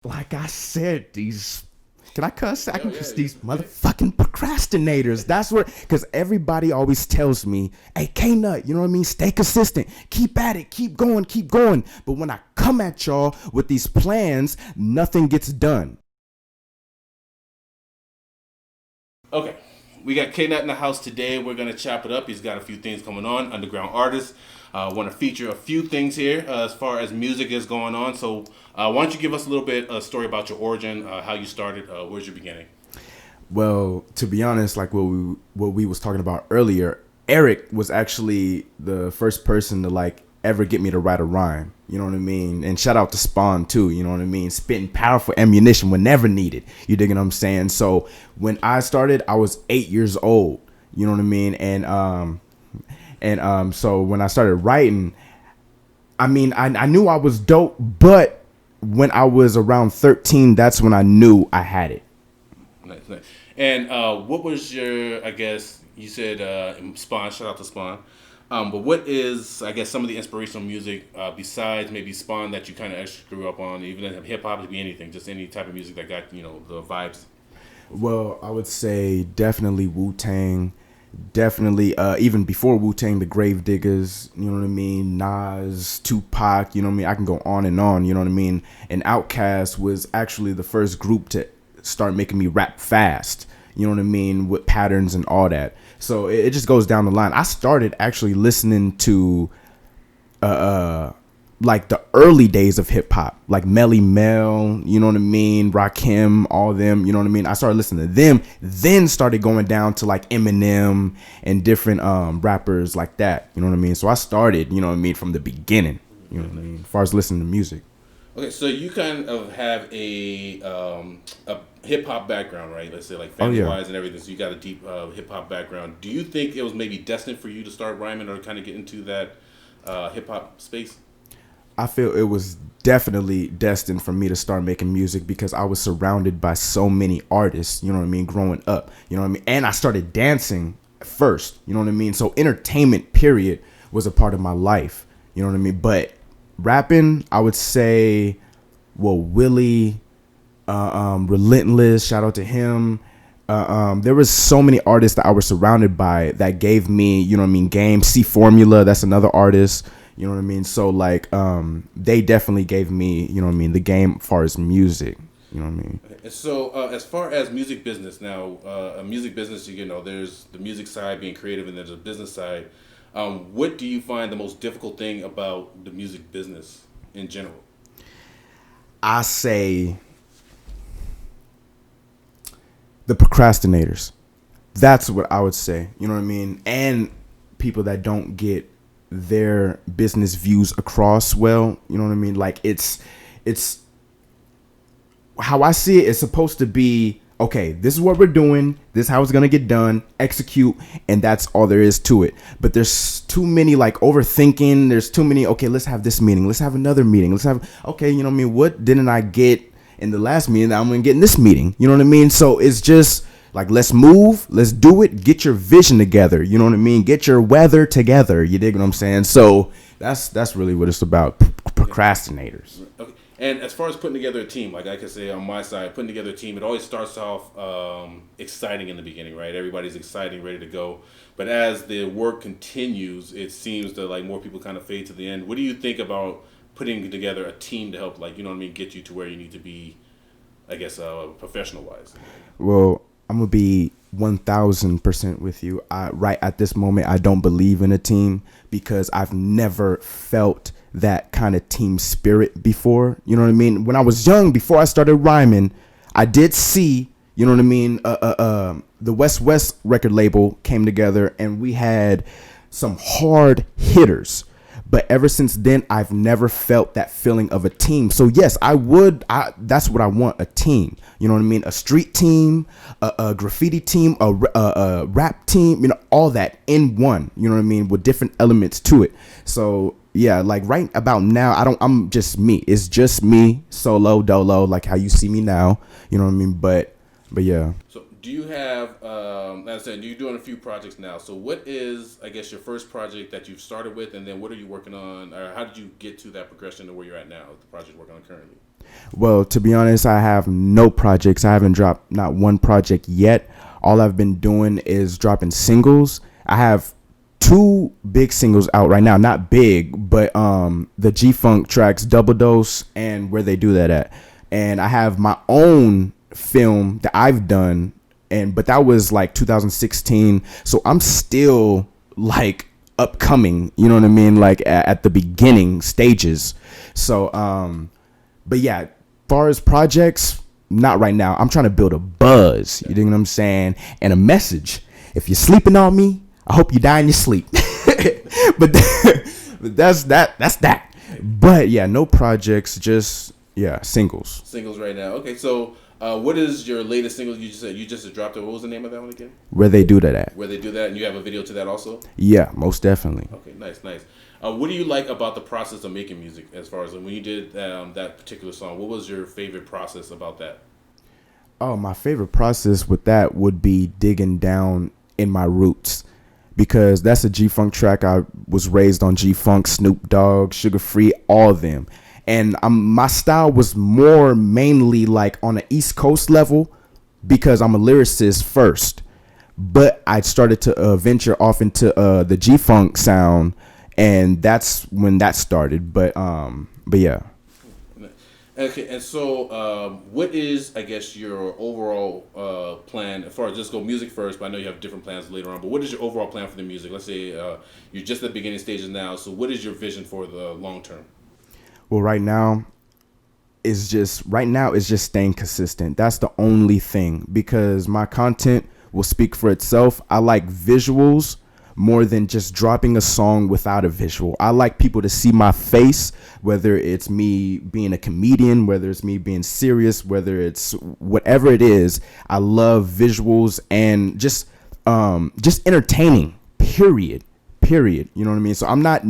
Like I said, these can I cuss? I Oh can yeah, cuss yeah, these motherfucking procrastinators. That's what, because everybody always tells me, hey, K.Nut, you know what I mean? Stay consistent. Keep at it. Keep going. Keep going. But when I come at y'all with these plans, nothing gets done. Okay, we got K.Nut in the house today. We're gonna chop it up. He's got a few things coming on. Underground artist. Want to feature a few things here as far as music is going on. So why don't you give us a little bit a story about your origin, how you started, where's your beginning? Well, to be honest, like what we was talking about earlier, Eric was actually the first person to like ever get me to write a rhyme. You know what I mean? And shout out to Spawn too. You know what I mean? Spitting powerful ammunition whenever needed. You dig what I'm saying? So when I started, I was 8 years old. You know what I mean? And so when I started writing, I mean, I knew I was dope, but when I was around 13, that's when I knew I had it. Nice, nice. And what was your, I guess, you said Spawn, shout out to Spawn. But what is, I guess, some of the inspirational music besides maybe Spawn that you kind of actually grew up on, even if hip hop, it could be anything, just any type of music that got, the vibes? Well, I would say definitely Wu Tang. Definitely, even before Wu Tang, the Grave Diggers, you know what I mean? Nas, Tupac, you know what I mean? I can go on and on, you know what I mean? And Outkast was actually the first group to start making me rap fast, you know what I mean? With patterns and all that. So it just goes down the line. I started actually listening to like the early days of hip hop, like Melly Mel, you know what I mean, Rakim, all them, you know what I mean. I started listening to them, then started going down to like Eminem and different rappers like that, you know what I mean. So I started, you know what I mean, from the beginning, you know what I mean, as far as listening to music. Okay, so you kind of have a hip hop background, right? Let's say like Oh family yeah. wise and everything. So you got a deep hip hop background. Do you think it was maybe destined for you to start rhyming or kind of get into that hip hop space? I feel it was definitely destined for me to start making music because I was surrounded by so many artists, you know what I mean, growing up, you know what I mean? And I started dancing first, you know what I mean? So entertainment period was a part of my life, you know what I mean? But rapping, I would say, well, Willie, Relentless, shout out to him. There was so many artists that I was surrounded by that gave me, you know what I mean, game. C Formula, that's another artist, you know what I mean. So like, they definitely gave me, you know what I mean, the game as far as music, you know what I mean. And so, as far as music business now, a music business, there's the music side being creative, and there's a business side. What do you find the most difficult thing about the music business in general? I say the procrastinators. That's what I would say. You know what I mean? And people that don't get their business views across well. You know what I mean? Like it's how I see it. It's supposed to be okay. This is what we're doing. This is how it's gonna get done. Execute, and that's all there is to it. But there's too many like overthinking. There's too many. Okay, let's have this meeting. Let's have another meeting. Let's have okay. You know what I mean? What didn't I get in the last meeting that I'm gonna get in this meeting? You know what I mean? So it's just like let's move, let's do it. Get your vision together. You know what I mean? Get your weather together. You dig what I'm saying? So that's really what it's about. Procrastinators. Okay. And as far as putting together a team, like I can say on my side, putting together a team, it always starts off exciting in the beginning, right? Everybody's exciting, ready to go. But as the work continues, it seems that like more people kind of fade to the end. What do you think about putting together a team to help, like you know what I mean, get you to where you need to be, I guess, professional wise? Well, I'm gonna be 1,000% with you. Right at this moment, I don't believe in a team because I've never felt that kind of team spirit before. You know what I mean? When I was young, before I started rhyming, I did see, you know what I mean? The West West record label came together and we had some hard hitters. But ever since then, I've never felt that feeling of a team. So yes, I would. That's what I want, a team. You know what I mean? A street team, a graffiti team, a rap team. You know, all that in one. You know what I mean? With different elements to it. So yeah, like right about now, I'm just me. It's just me, solo, dolo, like how you see me now. You know what I mean? But yeah. So do you have, as I said, you're doing a few projects now. So what is, I guess, your first project that you've started with, and then what are you working on, or how did you get to that progression to where you're at now, the project you're working on currently? Well, to be honest, I have no projects. I haven't dropped not one project yet. All I've been doing is dropping singles. I have two big singles out right now. Not big, but the G-Funk tracks Double Dose and Where They Do That At. And I have my own film that I've done, but that was like 2016. So I'm still like upcoming, you know what I mean? Like at the beginning stages. So but yeah, far as projects, not right now. I'm trying to build a buzz, you know what I'm saying? And a message. If you're sleeping on me, I hope you die in your sleep. but that's that. But yeah, no projects, just singles. Singles right now. Okay, so what is your latest single? You just said you just dropped it. What was the name of that one again? Where They Do That At. Where They Do That, and you have a video to that also? Yeah, most definitely. Okay, nice. What do you like about the process of making music? As far as when you did that particular song, what was your favorite process about that? Oh, my favorite process with that would be digging down in my roots, because that's a G-Funk track. I was raised on G-Funk, Snoop Dogg, Sugar Free, all of them. And my style was more mainly like on an East Coast level, because I'm a lyricist first. But I started to venture off into the G-Funk sound, and that's when that started. But yeah. Okay, and so what is, I guess, your overall plan as far as just go music first? But I know you have different plans later on. But what is your overall plan for the music? Let's say you're just at the beginning stages now. So what is your vision for the long term? Well, right now is just staying consistent. That's the only thing, because my content will speak for itself. I like visuals more than just dropping a song without a visual. I like people to see my face, whether it's me being a comedian, whether it's me being serious, whether it's whatever it is. I love visuals and just entertaining, period. You know what I mean? So I'm not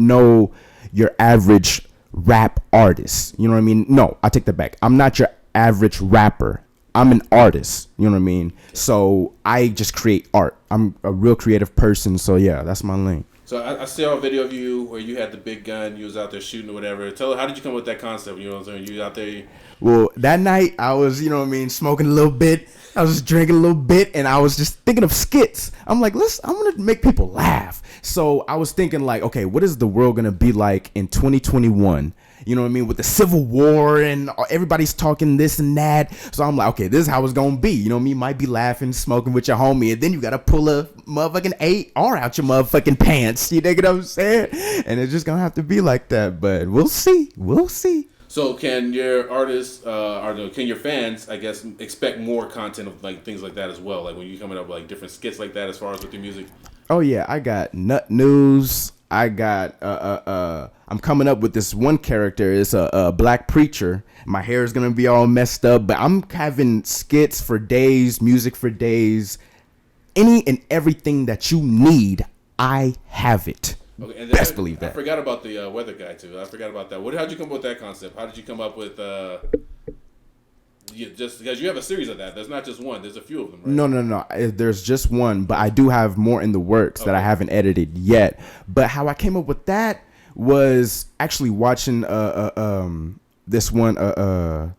your average rap artist. You know what I mean? No, I take that back. I'm not your average rapper. I'm an artist, you know what I mean? So I just create art. I'm a real creative person. So yeah, that's my lane. So I saw a video of you where you had the big gun, you was out there shooting or whatever. How did you come up with that concept? You know what I'm saying? You out there? Well, that night I was, you know what I mean, smoking a little bit. I was just drinking a little bit, and I was just thinking of skits. I'm like, I'm going to make people laugh. So I was thinking like, okay, what is the world going to be like in 2021? You know what I mean? With the Civil War and everybody's talking this and that. So I'm like, okay, this is how it's going to be. You know what I mean? Might be laughing, smoking with your homie. And then you got to pull a motherfucking AR out your motherfucking pants. You know what I'm saying? And it's just going to have to be like that. But we'll see. So can your artists, can your fans, I guess, expect more content of like things like that as well? Like when you coming up with like different skits like that as far as with your music? Oh, yeah. I got Nut News. I got I'm coming up with this one character. It's a black preacher. My hair is gonna be all messed up, but I'm having skits for days, music for days. Any and everything that you need, I have it. Okay, and best believe that. I forgot about the weather guy too. I forgot about that. How'd you come up with that concept? How did you come up with just because you have a series of that? There's not just one. There's a few of them, right? No. There's just one, but I do have more in the works that I haven't edited yet. But how I came up with that was actually watching this one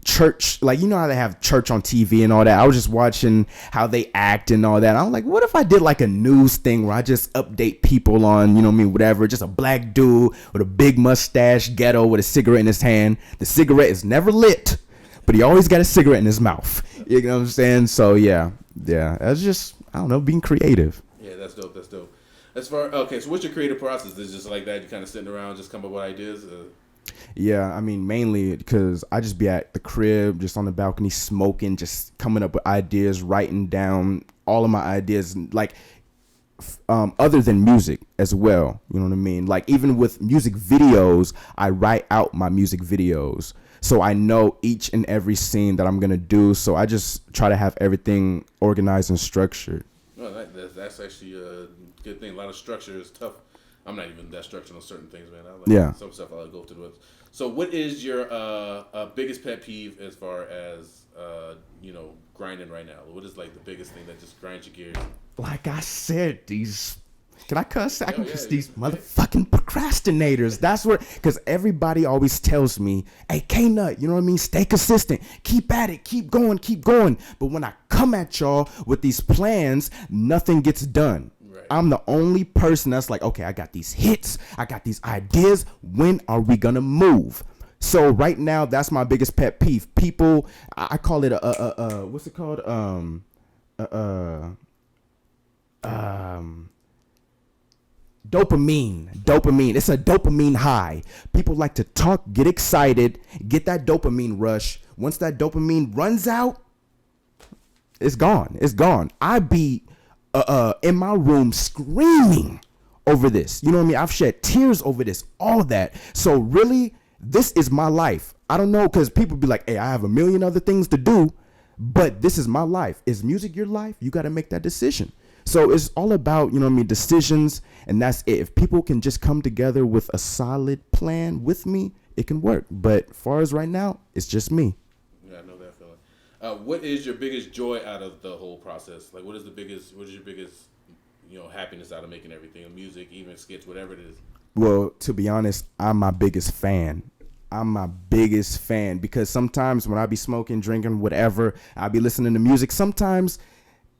church, like, you know how they have church on TV and all that. I was just watching how they act and all that. I'm like, what if I did like a news thing where I just update people on, you know what I mean, whatever, just a black dude with a big mustache, ghetto, with a cigarette in his hand. The cigarette is never lit, but he always got a cigarette in his mouth. You know what I'm saying? So yeah, that's just, I don't know, being creative. Yeah, that's dope. Okay, so what's your creative process? Is it just like that? You kind of sitting around, just come up with ideas? Yeah, I mean, mainly because I just be at the crib, just on the balcony, smoking, just coming up with ideas, writing down all of my ideas, like other than music as well. You know what I mean? Like even with music videos, I write out my music videos. So I know each and every scene that I'm going to do. So I just try to have everything organized and structured. Well, that's actually a good thing. A lot of structure is tough. I'm not even that structured on certain things, man. I like Yeah. some stuff I like go through. So what is your biggest pet peeve as far as grinding right now? What is like the biggest thing that just grinds your gears? Like I said, can I cuss? I can Yeah, cuss yeah, these yeah. motherfucking procrastinators. That's what, because everybody always tells me, hey, K.Nut, you know what I mean? Stay consistent. Keep at it. Keep going. Keep going. But when I come at y'all with these plans, nothing gets done. Right. I'm the only person that's like, okay, I got these hits. I got these ideas. When are we going to move? So right now, that's my biggest pet peeve. People, I call it what's it called? Dopamine. It's a dopamine high. People like to talk, get excited, get that dopamine rush. Once that dopamine runs out, it's gone. I be in my room screaming over this. You know what I mean? I've shed tears over this, all of that. So really, this is my life. I don't know, because people be like, hey, I have a million other things to do, but this is my life. Is music your life? You got to make that decision. So it's all about, you know what I mean, decisions, and that's it. If people can just come together with a solid plan with me, it can work. But as far as right now, it's just me. Yeah, I know that feeling. What is your biggest joy out of the whole process? Like, what is your biggest, happiness out of making everything? Music, even skits, whatever it is. Well, to be honest, I'm my biggest fan. Because sometimes when I be smoking, drinking, whatever, I'll be listening to music. Sometimes,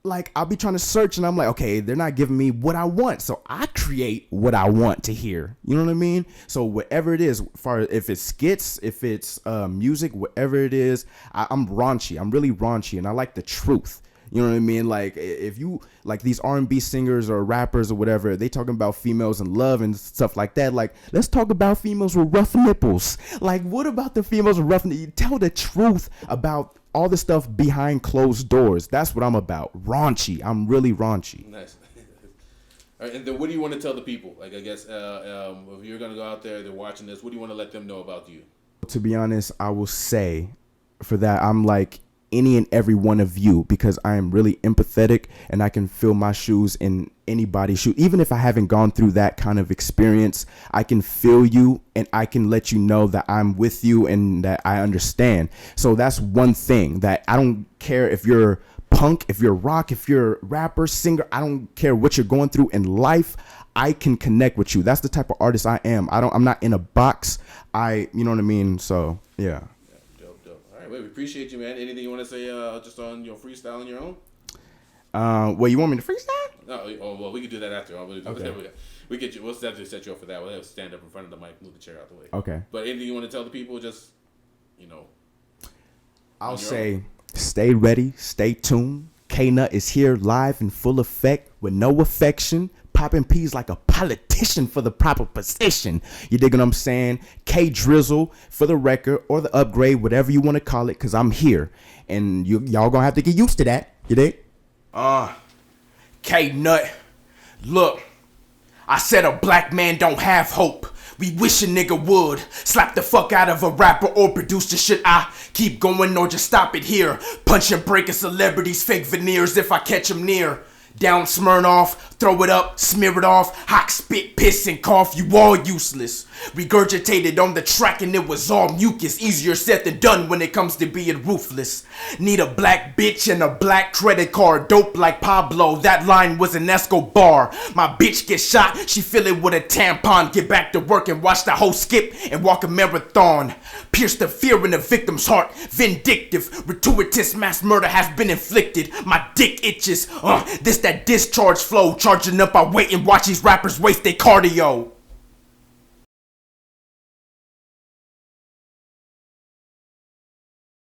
like, I'll be trying to search and I'm like, okay, they're not giving me what I want. So I create what I want to hear. You know what I mean? So whatever it is, if it's skits, if it's music, whatever it is, I'm raunchy. I'm really raunchy, and I like the truth. You know what I mean? Like, if you like these R&B singers or rappers or whatever, they talking about females and love and stuff like that. Like, let's talk about females with rough nipples. Like, what about the females with rough nipples? Tell the truth about all the stuff behind closed doors. That's what I'm about. Raunchy. I'm really raunchy. Nice. All right, and then what do you want to tell the people? Like, I guess if you're going to go out there, they're watching this, what do you want to let them know about you? To be honest, I will say for that, I'm like any and every one of you, because I am really empathetic and I can feel my shoes in anybody's shoe. Even if I haven't gone through that kind of experience, I can feel you and I can let you know that I'm with you and that I understand. So that's one thing, that I don't care if you're punk, if you're rock, if you're rapper, singer, I don't care what you're going through in life. I can connect with you. That's the type of artist I am. I'm not in a box. You know what I mean? So yeah. Dope. All right, we appreciate you, man. Anything you want to say just on your freestyle on your own? Well, you want me to freestyle? No, well, we can do that after. Okay. We'll set you up for that. We'll have to stand up in front of the mic, move the chair out the way. Okay. But anything you want to tell the people, just, I'll say, stay ready, stay tuned. K.Nut is here live in full effect with no affection. Popping peas like a politician for the proper position. You dig what I'm saying? K Drizzle for the record, or the upgrade, whatever you want to call it, because I'm here. And y'all gonna have to get used to that. You dig? K.Nut. Look, I said a black man don't have hope. We wish a nigga would slap the fuck out of a rapper or produce the shit. I keep going or just stop it here. Punch and break a celebrity's fake veneers if I catch him near. Down Smirnoff, throw it up, smear it off. Hawk, spit, piss, and cough, you all useless. Regurgitated on the track and it was all mucus. Easier said than done when it comes to being ruthless. Need a black bitch and a black credit card. Dope like Pablo, that line was an Escobar. My bitch get shot, she fill it with a tampon. Get back to work and watch the whole skip and walk a marathon. Pierce the fear in the victim's heart. Vindictive, gratuitous mass murder has been inflicted. My dick itches, this that discharge flow. Charging up, I wait and watch these rappers waste their cardio.